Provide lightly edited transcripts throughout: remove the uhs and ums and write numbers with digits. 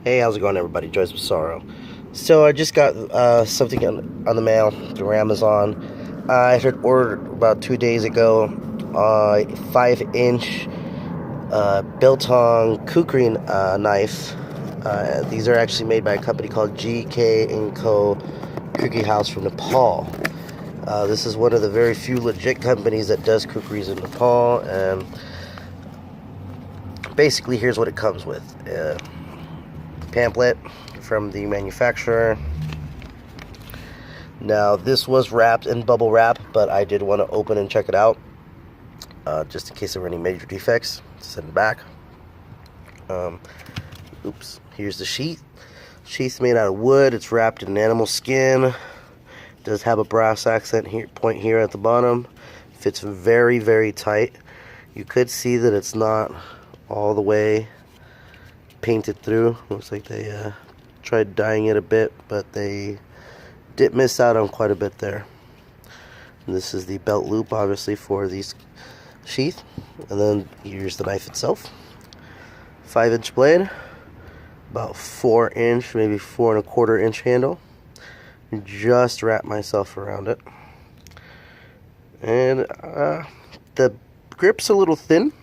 Hey, how's it going, everybody? Joyce with Sorrow. So I just got something on the mail through Amazon. I had ordered about 2 days ago a 5-inch Biltong Kukri knife. These are actually made by a company called GK & Co. Kukri House from Nepal. This is one of the very few legit companies that does kukris in Nepal, and basically here's what it comes with. Pamphlet from the manufacturer. Now this was wrapped in bubble wrap, but I did want to open and check it out just in case there were any major defects. Send it back. Oops, here's the sheath. Sheath's made out of wood. It's wrapped in animal skin. It does have a brass accent point here at the bottom. Fits very, very tight. You could see that it's not all the way painted through. Looks like they tried dyeing it a bit, but they did miss out on quite a bit there. And this is the belt loop, obviously, for these sheath. And then here's the knife itself. 5-inch blade, about 4-inch, maybe 4¼ inch handle. Just wrap myself around it. And the grip's a little thin,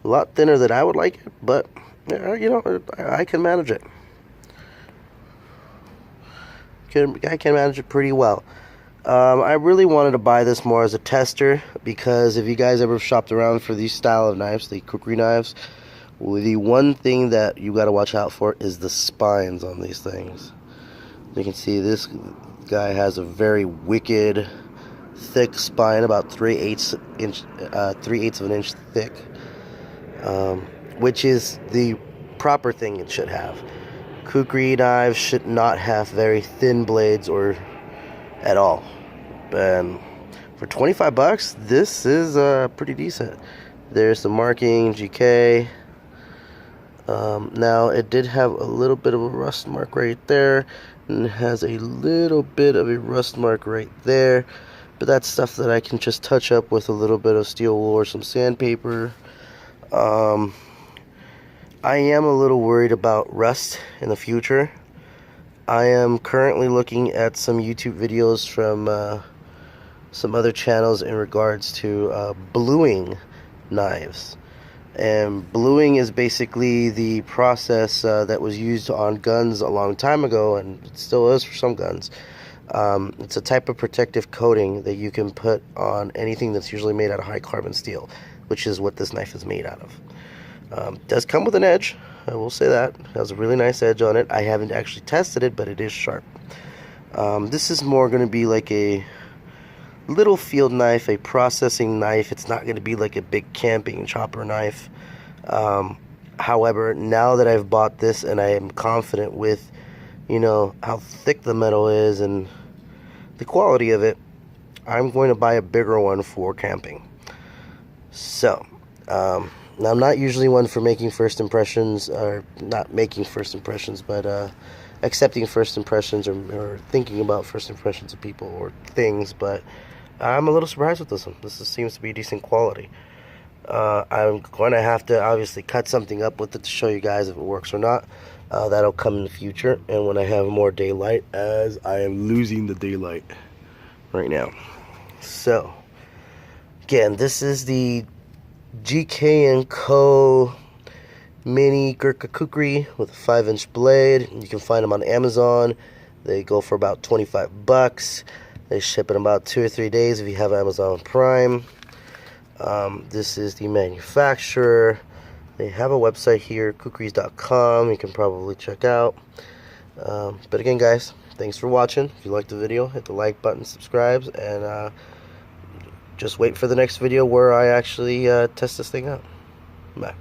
a lot thinner than I would like it, but you know, I can manage it. I can manage it pretty well. I really wanted to buy this more as a tester, because if you guys ever shopped around for these style of knives, the kukri knives, the one thing that you got to watch out for is the spines on these things. You can see this guy has a very wicked, thick spine, about 3/8 of an inch thick, which is the proper thing it should have. Kukri knives should not have very thin blades or at all. And for 25 bucks, this is pretty decent. There's the marking, GK. Now it did have a little bit of a rust mark right there, and it has a little bit of a rust mark right there, but that's stuff that I can just touch up with a little bit of steel wool or some sandpaper. I am a little worried about rust in the future. I am currently looking at some YouTube videos from some other channels in regards to bluing knives. And bluing is basically the process that was used on guns a long time ago, and it still is for some guns. It's a type of protective coating that you can put on anything that's usually made out of high carbon steel, which is what this knife is made out of. Does come with an edge, I will say that. It has a really nice edge on it. I haven't actually tested it, but it is sharp. This is more going to be like a little field knife, a processing knife. It's not going to be like a big camping chopper knife. However, now that I've bought this and I am confident with, you know, how thick the metal is and the quality of it, I'm going to buy a bigger one for camping. So, now, I'm not usually one for making first impressions, or not making first impressions, but accepting first impressions, or thinking about first impressions of people or things, but I'm a little surprised with this one. This seems to be decent quality. I'm going to have to obviously cut something up with it to show you guys if it works or not. That'll come in the future, and when I have more daylight, as I am losing the daylight right now. So, again, this is the GK & Co. Mini Gurkha Kukri with a 5-inch blade. You can find them on Amazon. They go for about 25 bucks. They ship in about 2 or 3 days if you have Amazon Prime. This is the manufacturer. They have a website here, kukris.com. You can probably check out. But again, guys, thanks for watching. If you liked the video, hit the like button, subscribe, and just wait for the next video where I actually test this thing out. Bye.